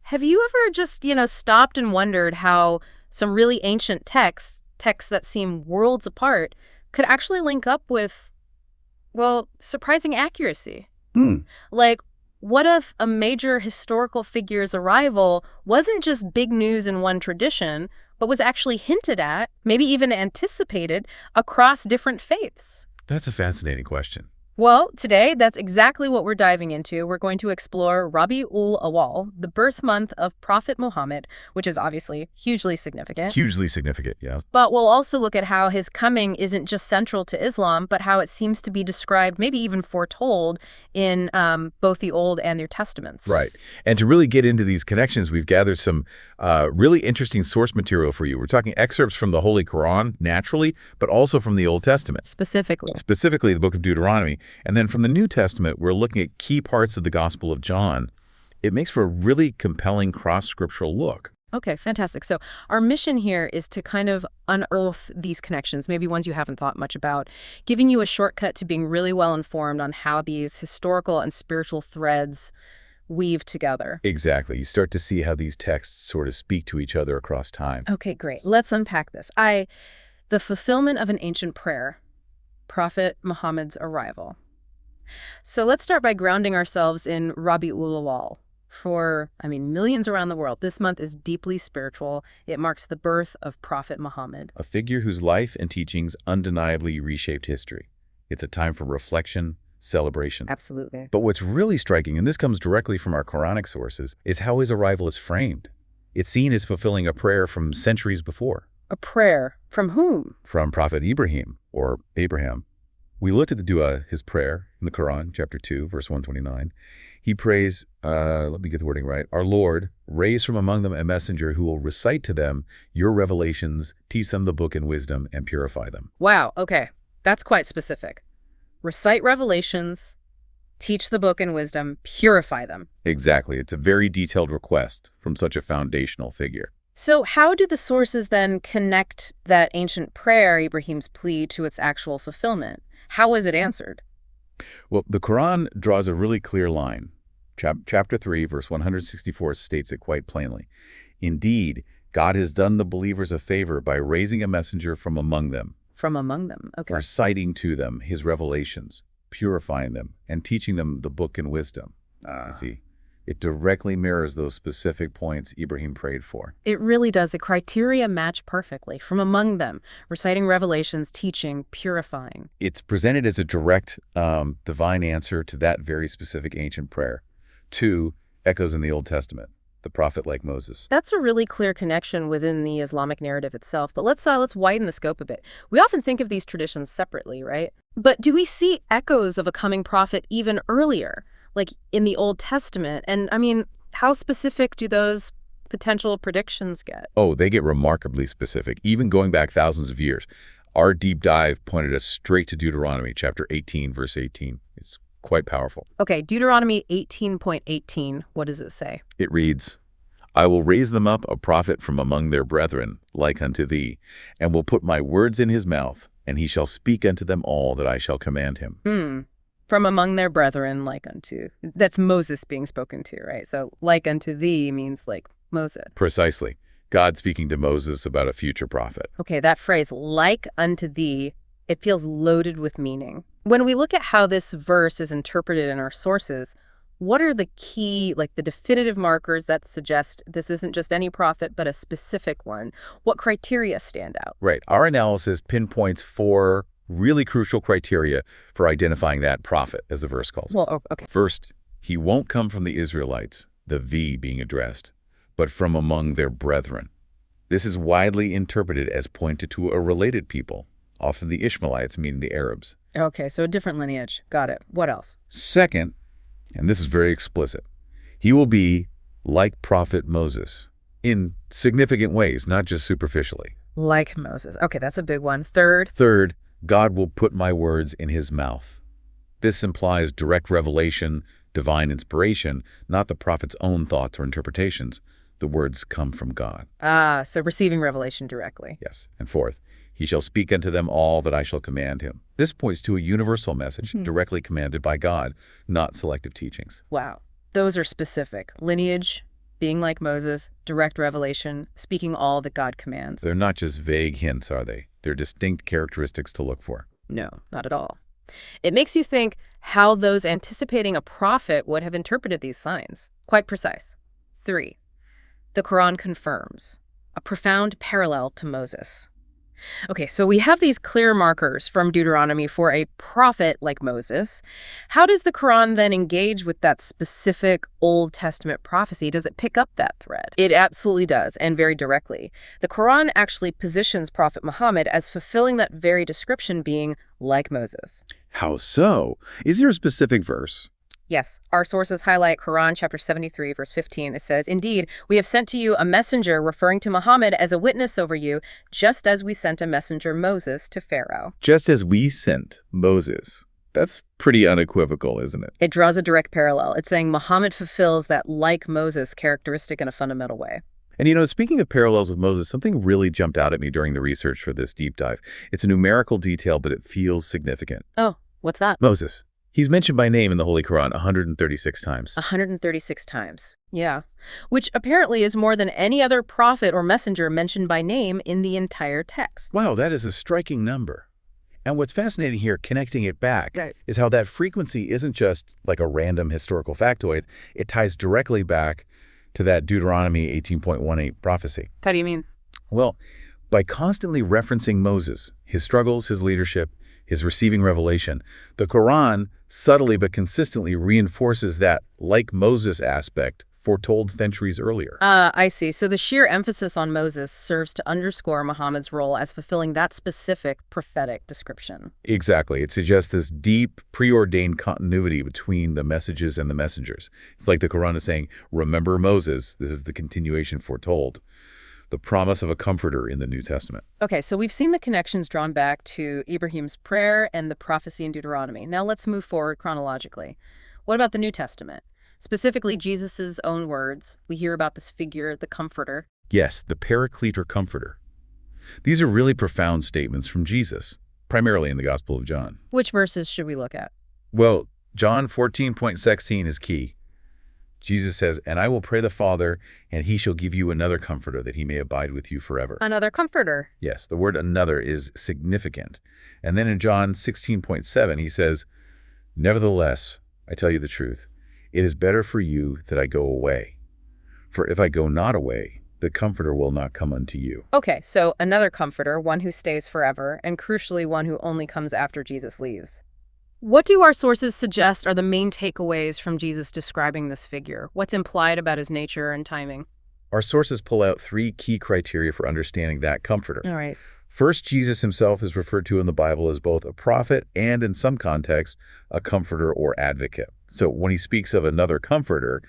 Have you ever just, stopped and wondered how some really ancient texts that seem worlds apart, could actually link up with, well, surprising accuracy? Hmm. Like, what if a major historical figure's arrival wasn't just big news in one tradition, but was actually hinted at, maybe even anticipated, across different faiths? That's a fascinating question. Well, today, that's exactly what we're diving into. We're going to explore Rabi ul Awal, the birth month of Prophet Muhammad, which is obviously hugely significant. Hugely significant, yeah. But we'll also look at how his coming isn't just central to Islam, but how it seems to be described, maybe even foretold, in both the Old and New Testaments. Right. And to really get into these connections, we've gathered some really interesting source material for you. We're talking excerpts from the Holy Quran, naturally, but also from the Old Testament. Specifically, the book of Deuteronomy. And then from the New Testament, we're looking at key parts of the Gospel of John. It makes for a really compelling cross-scriptural look. Okay, fantastic. So our mission here is to kind of unearth these connections, maybe ones you haven't thought much about, giving you a shortcut to being really well informed on how these historical and spiritual threads weave together. Exactly. You start to see how these texts sort of speak to each other across time. Okay, great. Let's unpack this. The fulfillment of an ancient prayer, Prophet Muhammad's arrival. So let's start by grounding ourselves in Rabi ul Awal. For, millions around the world, this month is deeply spiritual. It marks the birth of Prophet Muhammad. A figure whose life and teachings undeniably reshaped history. It's a time for reflection, celebration. Absolutely. But what's really striking, and this comes directly from our Quranic sources, is how his arrival is framed. It's seen as fulfilling a prayer from centuries before. A prayer from whom? From Prophet Ibrahim, or Abraham. We looked at the dua, his prayer, in the Quran, chapter 2, verse 129. He prays, let me get the wording right, "Our Lord, raise from among them a messenger who will recite to them your revelations, teach them the book and wisdom, and purify them." Wow, okay. That's quite specific. Recite revelations, teach the book and wisdom, purify them. Exactly. It's a very detailed request from such a foundational figure. So how do the sources then connect that ancient prayer, Ibrahim's plea, to its actual fulfillment? How was it answered? Well, the Quran draws a really clear line. Chapter 3, verse 164 states it quite plainly. Indeed, God has done the believers a favor by raising a messenger from among them. From among them, okay. Reciting to them his revelations, purifying them, and teaching them the book and wisdom. You see, it directly mirrors those specific points Ibrahim prayed for. It really does. The criteria match perfectly. From among them, reciting revelations, teaching, purifying. It's presented as a direct divine answer to that very specific ancient prayer. 2, echoes in the Old Testament, the prophet like Moses. That's a really clear connection within the Islamic narrative itself. But let's widen the scope a bit. We often think of these traditions separately, right? But do we see echoes of a coming prophet even earlier, like in the Old Testament? And how specific do those potential predictions get? Oh, they get remarkably specific, even going back thousands of years. Our deep dive pointed us straight to Deuteronomy, chapter 18, verse 18. It's quite powerful. Okay, Deuteronomy 18.18, what does it say? It reads, "I will raise them up a prophet from among their brethren, like unto thee, and will put my words in his mouth, and he shall speak unto them all that I shall command him." From among their brethren, like unto. That's Moses being spoken to, right? So like unto thee means like Moses. Precisely. God speaking to Moses about a future prophet. Okay, that phrase, like unto thee, it feels loaded with meaning. When we look at how this verse is interpreted in our sources, what are the key, the definitive markers that suggest this isn't just any prophet, but a specific one? What criteria stand out? Right. Our analysis pinpoints 4 really crucial criteria for identifying that prophet, as the verse calls it. Well, okay. First, he won't come from the Israelites, the "thee" being addressed, but from among their brethren. This is widely interpreted as pointed to a related people, often the Ishmaelites, meaning the Arabs. Okay, so a different lineage. Got it. What else? Second, and this is very explicit, he will be like Prophet Moses in significant ways, not just superficially. Like Moses. Okay, that's a big one. Third, God will put my words in his mouth. This implies direct revelation, divine inspiration, not the prophet's own thoughts or interpretations. The words come from God. So receiving revelation directly. Yes. And fourth, he shall speak unto them all that I shall command him. This points to a universal message directly commanded by God, not selective teachings. Wow. Those are specific. Lineage, being like Moses, direct revelation, speaking all that God commands. They're not just vague hints, are they? They're distinct characteristics to look for. No, not at all. It makes you think how those anticipating a prophet would have interpreted these signs. Quite precise. 3. The Quran confirms a profound parallel to Moses. Okay, so we have these clear markers from Deuteronomy for a prophet like Moses. How does the Quran then engage with that specific Old Testament prophecy? Does it pick up that thread? It absolutely does, and very directly. The Quran actually positions Prophet Muhammad as fulfilling that very description, being like Moses. How so? Is there a specific verse? Yes, our sources highlight Quran chapter 73, verse 15. It says, "Indeed, we have sent to you a messenger," referring to Muhammad, "as a witness over you, just as we sent a messenger, Moses, to Pharaoh." Just as we sent Moses. That's pretty unequivocal, isn't it? It draws a direct parallel. It's saying Muhammad fulfills that like Moses characteristic in a fundamental way. And speaking of parallels with Moses, something really jumped out at me during the research for this deep dive. It's a numerical detail, but it feels significant. Oh, what's that? Moses. He's mentioned by name in the Holy Quran 136 times. 136 times. Yeah. Which apparently is more than any other prophet or messenger mentioned by name in the entire text. Wow, that is a striking number. And what's fascinating here, connecting it back, is how that frequency isn't just like a random historical factoid. It ties directly back to that Deuteronomy 18.18 prophecy. How do you mean? Well, by constantly referencing Moses, his struggles, his leadership, his receiving revelation, the Quran subtly but consistently reinforces that like Moses aspect foretold centuries earlier. I see. So the sheer emphasis on Moses serves to underscore Muhammad's role as fulfilling that specific prophetic description. Exactly. It suggests this deep, preordained continuity between the messages and the messengers. It's like the Quran is saying, remember Moses, this is the continuation foretold. The promise of a comforter in the New Testament. Okay, so we've seen the connections drawn back to Ibrahim's prayer and the prophecy in Deuteronomy. Now let's move forward chronologically. What about the New Testament? Specifically, Jesus' own words. We hear about this figure, the Comforter. Yes, the Paraclete or Comforter. These are really profound statements from Jesus, primarily in the Gospel of John. Which verses should we look at? Well, John 14.16 is key. Jesus says, "And I will pray the Father, and he shall give you another comforter, that he may abide with you forever." Another comforter. Yes, the word another is significant. And then in John 16.7, he says, "Nevertheless, I tell you the truth, it is better for you that I go away. For if I go not away, the comforter will not come unto you." Okay, so another comforter, one who stays forever, and crucially one who only comes after Jesus leaves. What do our sources suggest are the main takeaways from Jesus describing this figure? What's implied about his nature and timing? Our sources pull out 3 key criteria for understanding that comforter. All right. First, Jesus himself is referred to in the Bible as both a prophet and, in some contexts, a comforter or advocate. So when he speaks of another comforter,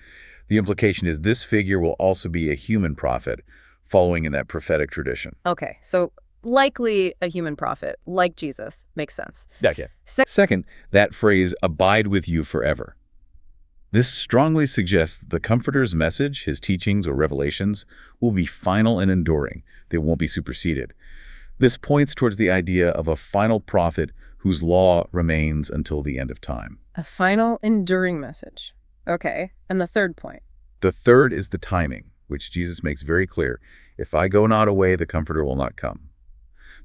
the implication is this figure will also be a human prophet, following in that prophetic tradition. Okay, so likely a human prophet, like Jesus. Makes sense. Okay. Second, that phrase, abide with you forever. This strongly suggests that the Comforter's message, his teachings or revelations, will be final and enduring. They won't be superseded. This points towards the idea of a final prophet whose law remains until the end of time. A final, enduring message. Okay, and the third point? The third is the timing, which Jesus makes very clear. If I go not away, the Comforter will not come.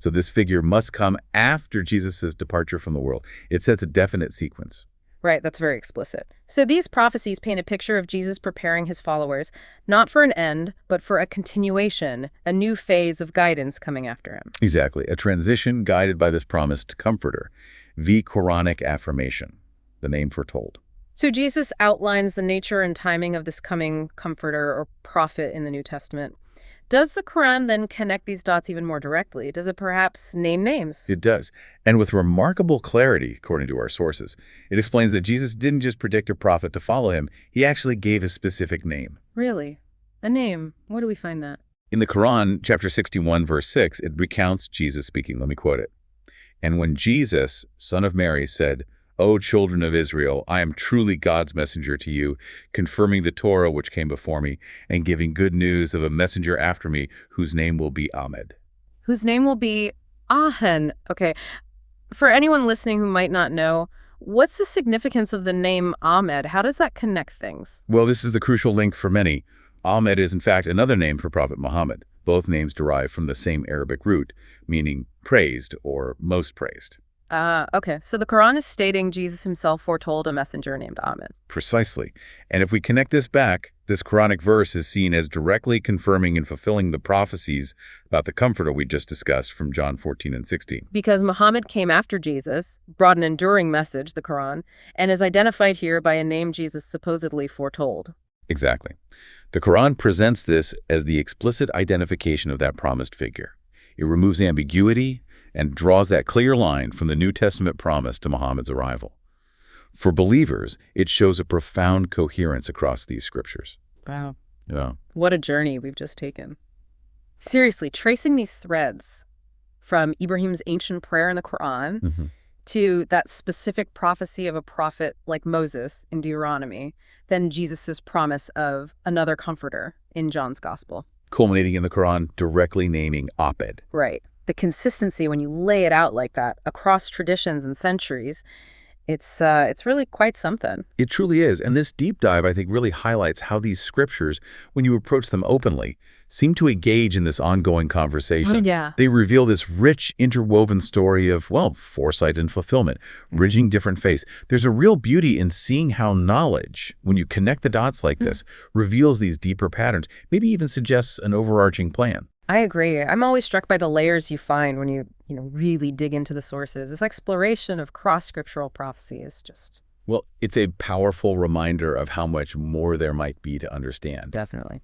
So this figure must come after Jesus' departure from the world. It sets a definite sequence. Right, that's very explicit. So these prophecies paint a picture of Jesus preparing his followers, not for an end, but for a continuation, a new phase of guidance coming after him. Exactly, a transition guided by this promised comforter, the Quranic affirmation, the name foretold. So Jesus outlines the nature and timing of this coming comforter or prophet in the New Testament. Does the Quran then connect these dots even more directly? Does it perhaps name names? It does. And with remarkable clarity, according to our sources, it explains that Jesus didn't just predict a prophet to follow him, he actually gave a specific name. Really? A name? Where do we find that? In the Quran, chapter 61, verse 6, it recounts Jesus speaking. Let me quote it. "And when Jesus, son of Mary, said, 'O children of Israel, I am truly God's messenger to you, confirming the Torah which came before me, and giving good news of a messenger after me, whose name will be Ahmed.'" Whose name will be Ahen. Okay. For anyone listening who might not know, what's the significance of the name Ahmed? How does that connect things? Well, this is the crucial link for many. Ahmed is, in fact, another name for Prophet Muhammad. Both names derive from the same Arabic root, meaning praised or most praised. Okay. So the Quran is stating Jesus himself foretold a messenger named Ahmed. Precisely. And if we connect this back, this Quranic verse is seen as directly confirming and fulfilling the prophecies about the Comforter we just discussed from John 14 and 16. Because Muhammad came after Jesus, brought an enduring message, the Quran, and is identified here by a name Jesus supposedly foretold. Exactly. The Quran presents this as the explicit identification of that promised figure. It removes ambiguity and draws that clear line from the New Testament promise to Muhammad's arrival. For believers, it shows a profound coherence across these scriptures. Wow. Yeah. What a journey we've just taken. Seriously, tracing these threads from Ibrahim's ancient prayer in the Quran to that specific prophecy of a prophet like Moses in Deuteronomy, then Jesus' promise of another comforter in John's gospel. Culminating in the Quran directly naming Ahmed. Right. The consistency when you lay it out like that across traditions and centuries, it's really quite something. It truly is. And this deep dive, I think, really highlights how these scriptures, when you approach them openly, seem to engage in this ongoing conversation. Yeah. They reveal this rich, interwoven story of, well, foresight and fulfillment, bridging different faiths. There's a real beauty in seeing how knowledge, when you connect the dots like this, reveals these deeper patterns, maybe even suggests an overarching plan. I agree. I'm always struck by the layers you find when you really dig into the sources. This exploration of cross-scriptural prophecy is just... Well, it's a powerful reminder of how much more there might be to understand. Definitely.